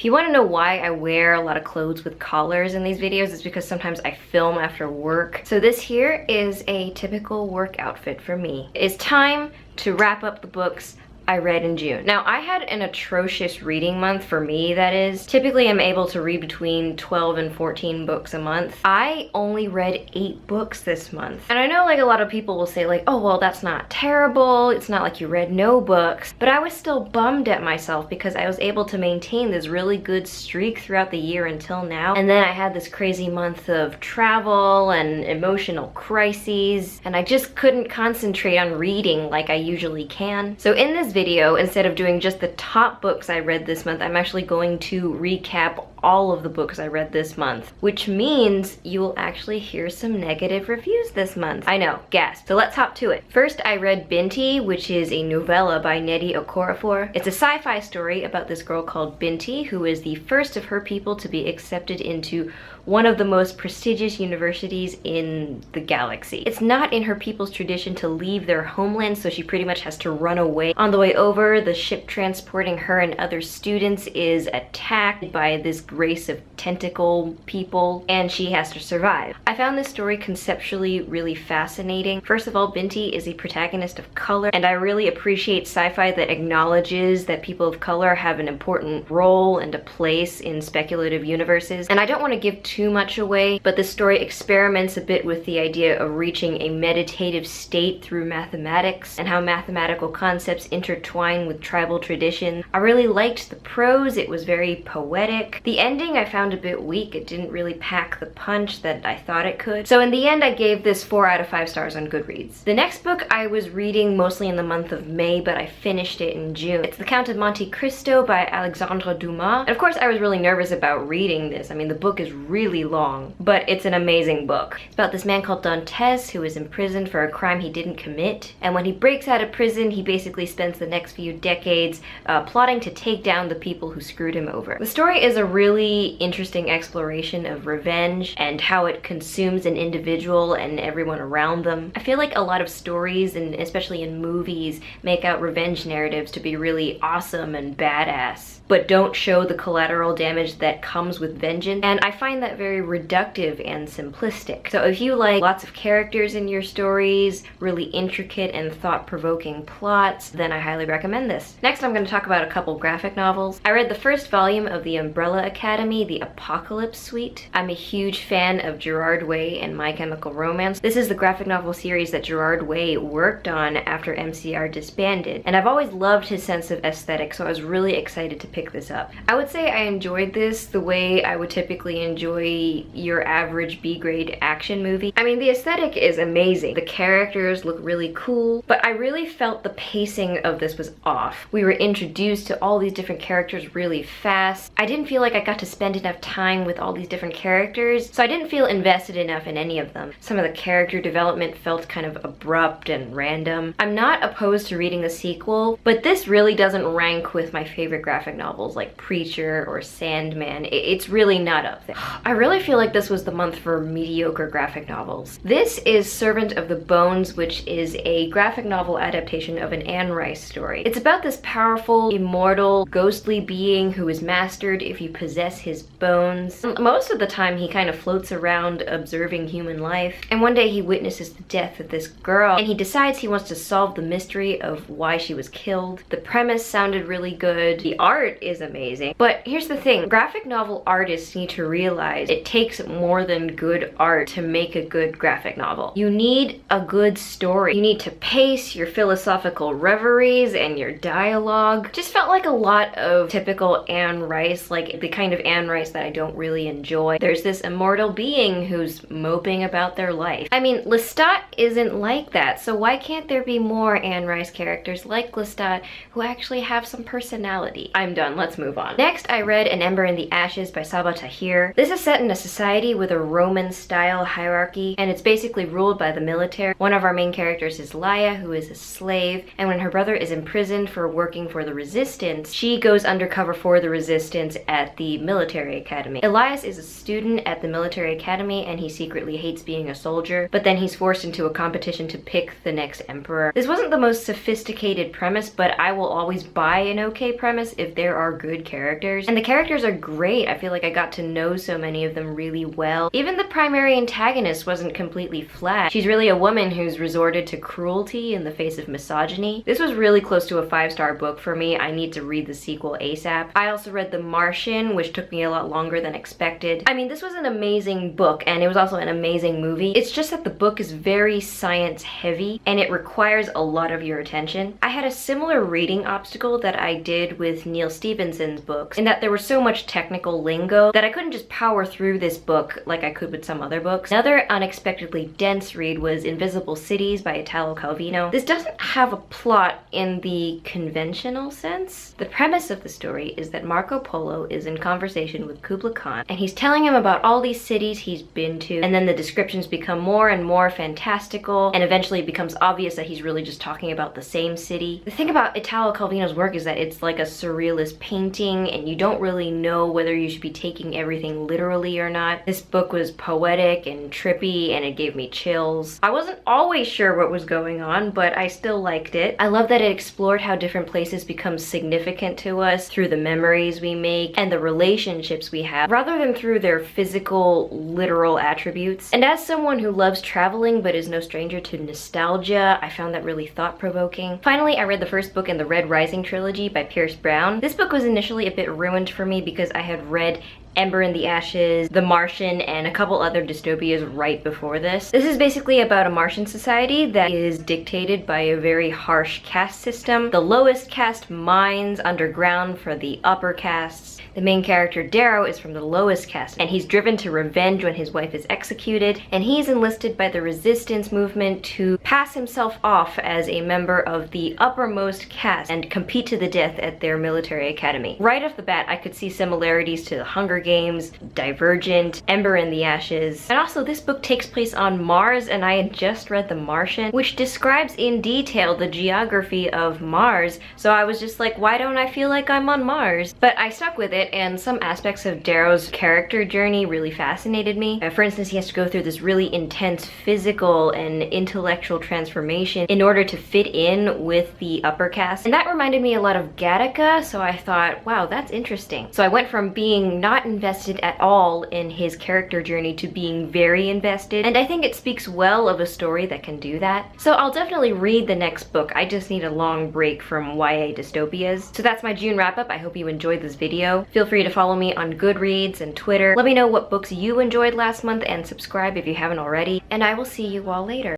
If you want to know why I wear a lot of clothes with collars in these videos, it's because sometimes I film after work. So this here is a typical work outfit for me. It's time to wrap up the books I read in June. Now, I had an atrocious reading month, for me that is. Typically, I'm able to read between 12 and 14 books a month. I only read 8 books this month. And I know like a lot of people will say like, oh, well, that's not terrible. It's not like you read no books. But I was still bummed at myself because I was able to maintain this really good streak throughout the year until now. And then I had this crazy month of travel and emotional crises, and I just couldn't concentrate on reading like I usually can. So in this video, instead of doing just the top books I read this month, I'm actually going to recap all of the books I read this month, which means you will actually hear some negative reviews this month. I know, gasp. So let's hop to it. First, I read Binti, which is a novella by Nnedi Okorafor. It's a sci-fi story about this girl called Binti, who is the first of her people to be accepted into one of the most prestigious universities in the galaxy. It's not in her people's tradition to leave their homeland, so she pretty much has to run away. On the way over, the ship transporting her and other students is attacked by this race of tentacle people, and she has to survive. I found this story conceptually really fascinating. First of all, Binti is a protagonist of color, and I really appreciate sci-fi that acknowledges that people of color have an important role and a place in speculative universes. And I don't want to give too much away, but the story experiments a bit with the idea of reaching a meditative state through mathematics and how mathematical concepts intertwine with tribal tradition. I really liked the prose. It was very poetic. The ending I found a bit weak. It didn't really pack the punch that I thought it could. So in the end, I gave this 4 out of 5 stars on Goodreads. The next book I was reading mostly in the month of May, but I finished it in June. It's The Count of Monte Cristo by Alexandre Dumas. And of course, I was really nervous about reading this. I mean, the book is really long, but it's an amazing book. It's about this man called Dantes who is imprisoned for a crime he didn't commit. And when he breaks out of prison, he basically spends the next few decades plotting to take down the people who screwed him over. The story is a really interesting exploration of revenge and how it consumes an individual and everyone around them. I feel like a lot of stories, and especially in movies, make out revenge narratives to be really awesome and badass, but don't show the collateral damage that comes with vengeance. And I find that very reductive and simplistic. So if you like lots of characters in your stories, really intricate and thought-provoking plots, then I highly recommend this. Next, I'm going to talk about a couple graphic novels. I read the first volume of The Umbrella Academy, The Apocalypse Suite. I'm a huge fan of Gerard Way and My Chemical Romance. This is the graphic novel series that Gerard Way worked on after MCR disbanded, and I've always loved his sense of aesthetic, so I was really excited to pick this up. I would say I enjoyed this the way I would typically enjoy your average B-grade action movie. I mean, the aesthetic is amazing. The characters look really cool, but I really felt the pacing of this was off. We were introduced to all these different characters really fast. I didn't feel like I got to spend enough time with all these different characters, so I didn't feel invested enough in any of them. Some of the character development felt kind of abrupt and random. I'm not opposed to reading the sequel, but this really doesn't rank with my favorite graphic novels like Preacher or Sandman. It's really not up there. I really feel like this was the month for mediocre graphic novels. This is Servant of the Bones, which is a graphic novel adaptation of an Anne Rice story. It's about this powerful, immortal, ghostly being who is mastered if you possess his bones. Most of the time he kind of floats around observing human life, and one day he witnesses the death of this girl and he decides he wants to solve the mystery of why she was killed. The premise sounded really good. The art is amazing. But here's the thing, graphic novel artists need to realize it takes more than good art to make a good graphic novel. You need a good story. You need to pace your philosophical reveries and your dialogue. Just felt like a lot of typical Anne Rice, like the kind of Anne Rice that I don't really enjoy. There's this immortal being who's moping about their life. I mean, Lestat isn't like that, so why can't there be more Anne Rice characters like Lestat who actually have some personality? I'm done, let's move on. Next, I read An Ember in the Ashes by Sabaa Tahir. This is set in a society with a Roman-style hierarchy, and it's basically ruled by the military. One of our main characters is Laia, who is a slave, and when her brother is imprisoned for working for the resistance, she goes undercover for the resistance at the military academy. Elias is a student at the military academy, and he secretly hates being a soldier, but then he's forced into a competition to pick the next emperor. This wasn't the most sophisticated premise, but I will always buy an okay premise if there there are good characters. And the characters are great. I feel like I got to know so many of them really well. Even the primary antagonist wasn't completely flat. She's really a woman who's resorted to cruelty in the face of misogyny. This was really close to a 5-star book for me. I need to read the sequel ASAP. I also read The Martian, which took me a lot longer than expected. I mean, this was an amazing book, and it was also an amazing movie. It's just that the book is very science heavy, and it requires a lot of your attention. I had a similar reading obstacle that I did with Neil Stephenson's books, in that there was so much technical lingo that I couldn't just power through this book like I could with some other books. Another unexpectedly dense read was Invisible Cities by Italo Calvino. This doesn't have a plot in the conventional sense. The premise of the story is that Marco Polo is in conversation with Kublai Khan, and he's telling him about all these cities he's been to, and then the descriptions become more and more fantastical, and eventually it becomes obvious that he's really just talking about the same city. The thing about Italo Calvino's work is that it's like a surrealist painting, and you don't really know whether you should be taking everything literally or not. This book was poetic and trippy, and it gave me chills. I wasn't always sure what was going on, but I still liked it. I love that it explored how different places become significant to us through the memories we make and the relationships we have, rather than through their physical, literal attributes. And as someone who loves traveling but is no stranger to nostalgia, I found that really thought-provoking. Finally, I read the first book in the Red Rising trilogy by Pierce Brown. This book was initially a bit ruined for me because I had read Ember in the Ashes, The Martian, and a couple other dystopias right before this. This is basically about a Martian society that is dictated by a very harsh caste system. The lowest caste mines underground for the upper castes. The main character, Darrow, is from the lowest caste, and he's driven to revenge when his wife is executed, and he's enlisted by the resistance movement to pass himself off as a member of the uppermost caste and compete to the death at their military academy. Right off the bat, I could see similarities to the Hunger Games, Divergent, Ember in the Ashes. And also, this book takes place on Mars, and I had just read The Martian, which describes in detail the geography of Mars, so I was just like, why don't I feel like I'm on Mars? But I stuck with it, and some aspects of Darrow's character journey really fascinated me. For instance, he has to go through this really intense physical and intellectual transformation in order to fit in with the upper caste. And that reminded me a lot of Gattaca, so I thought, wow, that's interesting. So I went from being not invested at all in his character journey to being very invested, and I think it speaks well of a story that can do that. So I'll definitely read the next book. I just need a long break from YA dystopias. So that's my June wrap-up. I hope you enjoyed this video. Feel free to follow me on Goodreads and Twitter. Let me know what books you enjoyed last month, and subscribe if you haven't already, and I will see you all later.